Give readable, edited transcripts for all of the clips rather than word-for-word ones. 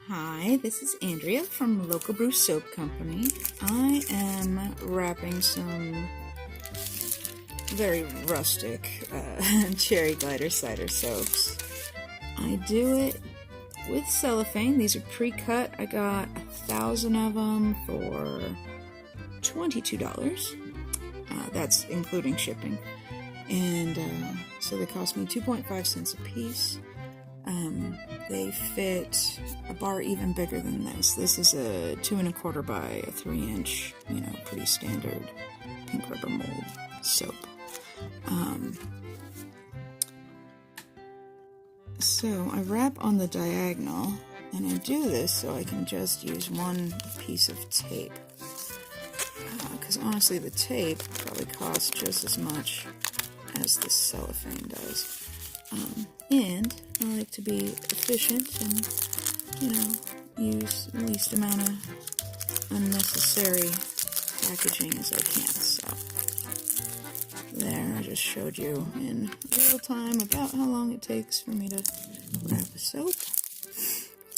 Hi, this is Andrea from Local Brew Soap Company. I am wrapping some very rustic cherry glider cider soaps. I do it with cellophane. These are pre-cut. I got 1,000 of them for $22. That's including shipping. And so they cost me 2.5 cents a piece. They fit a bar even bigger than this. This is a 2 1/4 by a 3-inch, pretty standard pink rubber mold soap. So I wrap on the diagonal, and I do this so I can just use one piece of tape. Because honestly, the tape probably costs just as much as the cellophane does. And I like to be efficient and, use the least amount of unnecessary packaging as I can. So, there, I just showed you in real time about how long it takes for me to wrap a soap.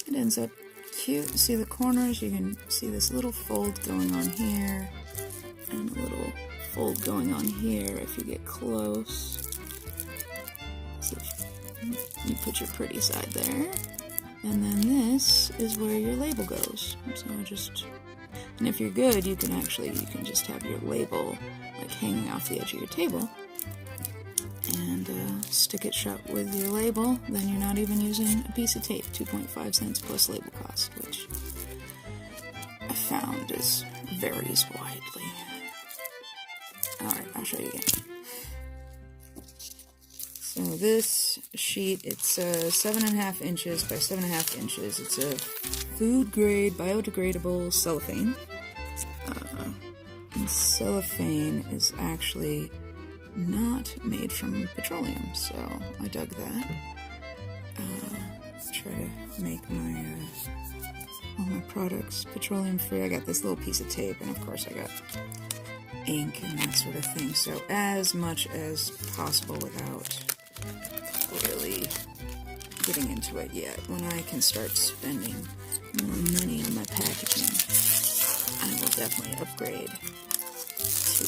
It ends up cute. See the corners? You can see this little fold going on here, and a little fold going on here if you get close. So you put your pretty side there, and then this is where your label goes. So and if you're good, you can just have your label like hanging off the edge of your table, and stick it shut with your label. Then you're not even using a piece of tape. 2.5 cents plus label cost, which I found varies widely. Alright, I'll show you again. So this sheet, it's 7.5 inches by 7.5 inches. It's a food-grade, biodegradable cellophane. And cellophane is actually not made from petroleum, so I dug that. Try to make all my products petroleum-free. I got this little piece of tape, and of course I got ink and that sort of thing. So as much as possible without really getting into it yet. When I can start spending more money on my packaging, I will definitely upgrade to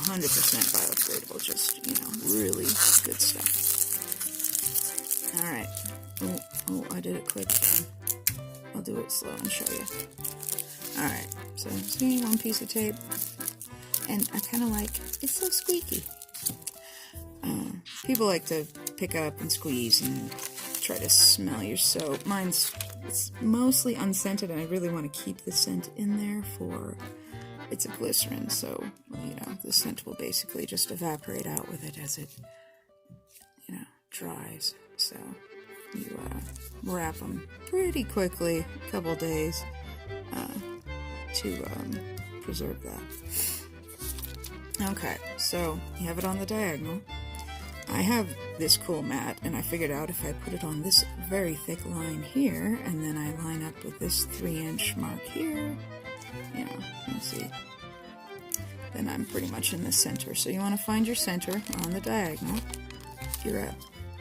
100% biodegradable, just, really good stuff. Alright. Oh, I did it quick. I'll do it slow and show you. Alright, so see, one piece of tape, and I kind of like, it's so squeaky. People like to pick up and squeeze and try to smell your soap. It's mostly unscented, and I really want to keep the scent in there it's a glycerin, so, the scent will basically just evaporate out with it as it, dries. So, you wrap them pretty quickly, a couple days, to preserve that. Okay, so you have it on the diagonal. I have this cool mat, and I figured out if I put it on this very thick line here, and then I line up with this 3-inch mark here, you see, then I'm pretty much in the center. So you want to find your center on the diagonal. You're at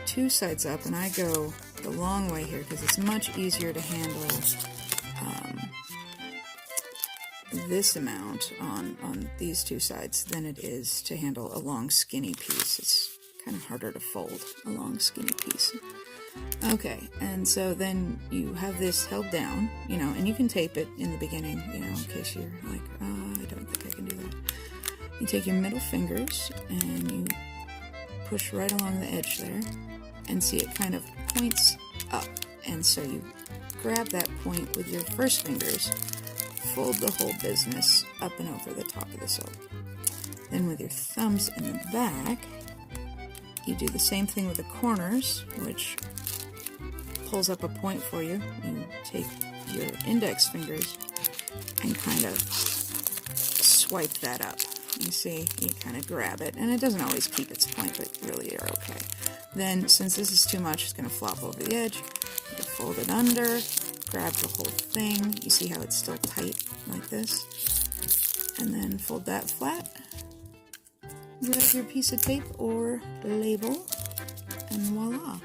2 sides up, and I go the long way here because it's much easier to handle this amount on these 2 sides than it is to handle a long skinny piece. It's kind of harder to fold a long skinny piece. Okay, and so then you have this held down, and you can tape it in the beginning, in case you're like, I don't think I can do that. You take your middle fingers and you push right along the edge there, and see it kind of points up, and so you grab that point with your first fingers, fold the whole business up and over the top of the soap. Then with your thumbs in the back, you do the same thing with the corners, which pulls up a point for you. You take your index fingers and kind of swipe that up. You see, you kind of grab it, and it doesn't always keep its point, but really you're okay. Then, since this is too much, it's going to flop over the edge. You fold it under, grab the whole thing. You see how it's still tight, like this. And then fold that flat. Grab your piece of tape or label, and voila.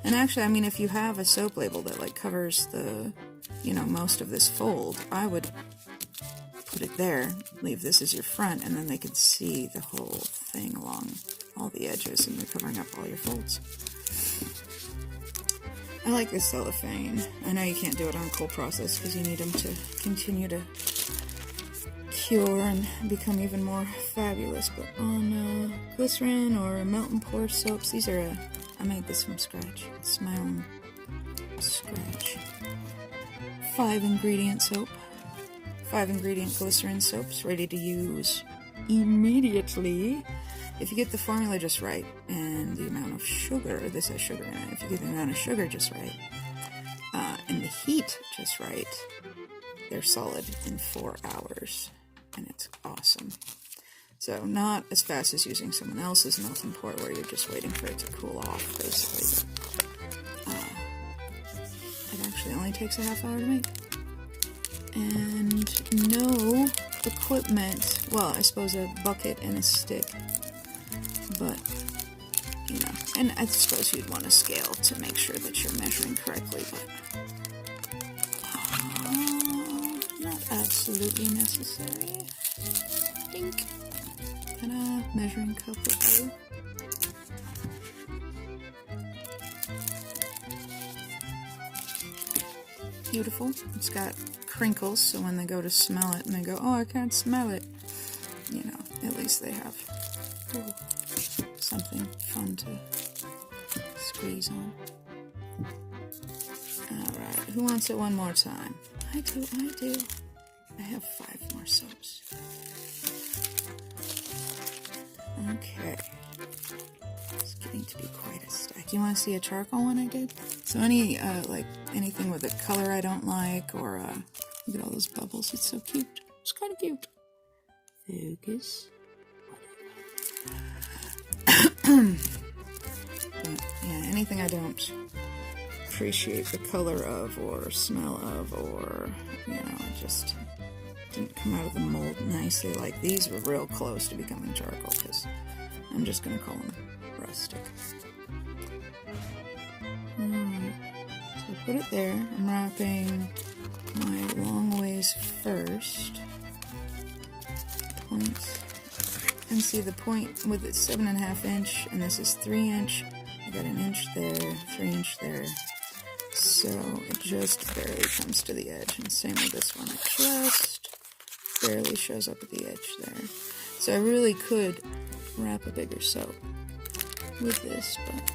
And actually, I mean, if you have a soap label that like covers the, you know, most of this fold, I would put it there, leave this as your front, and then they could see the whole thing along all the edges, and you're covering up all your folds. I like this cellophane. I know you can't do it on cold process because you need them to continue to cure and become even more fabulous, but on glycerin or melt and pour soaps, these are, I made this from scratch. It's my own scratch. 5-ingredient soap. 5-ingredient glycerin soaps, ready to use immediately. If you get the formula just right, and the amount of sugar, this has sugar in it, if you get the amount of sugar just right, and the heat just right, they're solid in 4 hours, and it's awesome. So not as fast as using someone else's melt and pour, where you're just waiting for it to cool off, basically. It actually only takes a half hour to make. And no equipment, well, I suppose a bucket and a stick, but, you know, and I suppose you'd want a scale to make sure that you're measuring correctly, but not absolutely necessary. Dink. Ta-da, measuring cup will do. Beautiful. It's got crinkles, so when they go to smell it and they go, oh, I can't smell it, you know, at least they have something fun to squeeze on. Alright, who wants it one more time? I do. I have 5 more soaps. Okay. It's getting to be quite a stack. You want to see a charcoal one I did? So any, like, anything with a color I don't like, or, look at all those bubbles. It's so cute. It's kind of cute. Focus. But, yeah, anything I don't appreciate the color of, or smell of, or, you know, it just didn't come out of the mold nicely. Like, these were real close to becoming charcoal, because I'm just going to call them rustic. Alright, so put it there. I'm wrapping my long ways first. Points. And see the point with it 7.5 inch, and this is 3 inch. I got 1 inch there, 3 inch there. So it just barely comes to the edge. And same with this one. It just barely shows up at the edge there. So I really could wrap a bigger soap with this, but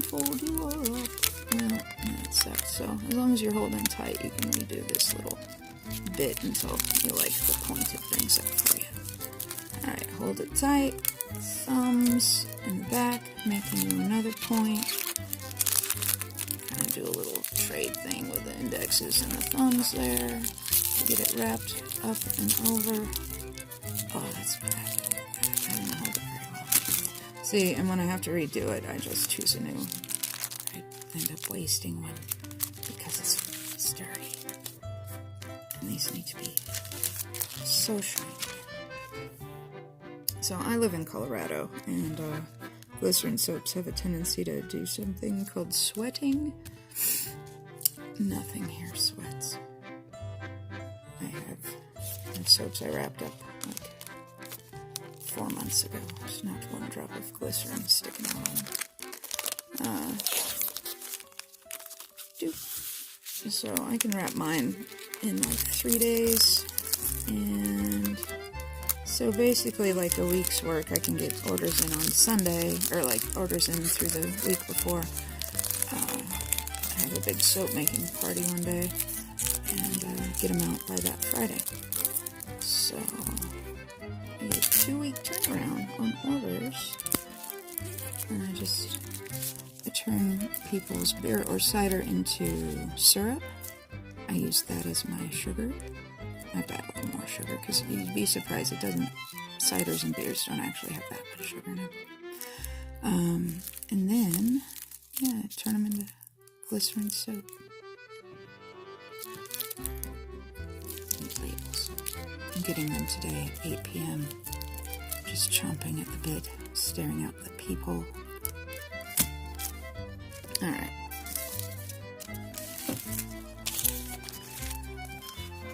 fold you up. No, that sucks. So as long as you're holding tight, you can redo this little bit until you like the point it brings up for you. Alright, hold it tight. Thumbs in the back, making you another point. Kind of do a little trade thing with the indexes and the thumbs there to get it wrapped up and over. Oh, that's bad. I didn't hold it very well. See, and when I have to redo it, I just choose a new. I end up wasting one because it's sturdy. And these need to be so shiny. So I live in Colorado, and glycerin soaps have a tendency to do something called sweating. Nothing here sweats. I have soaps I wrapped up like 4 months ago. There's not one drop of glycerin sticking out on them. So I can wrap mine in like 3 days, and so basically like a week's work. I can get orders in on Sunday, or like orders in through the week before. I have a big soap making party one day, and get them out by that Friday. So I get a 2-week turnaround on orders, and I turn people's beer or cider into syrup. I use that as my sugar. I've got a little more sugar, because you'd be surprised, ciders and beers don't actually have that much sugar in them. And then, yeah, turn them into glycerin soap. Need labels. I'm getting them today at 8 p.m. Just chomping at the bit. staring at the peephole. Alright.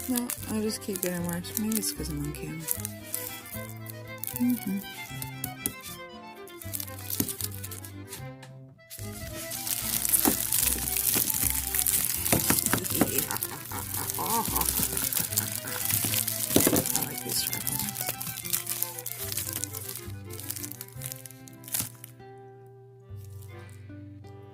No, I just keep getting worse. Maybe it's because I'm on camera.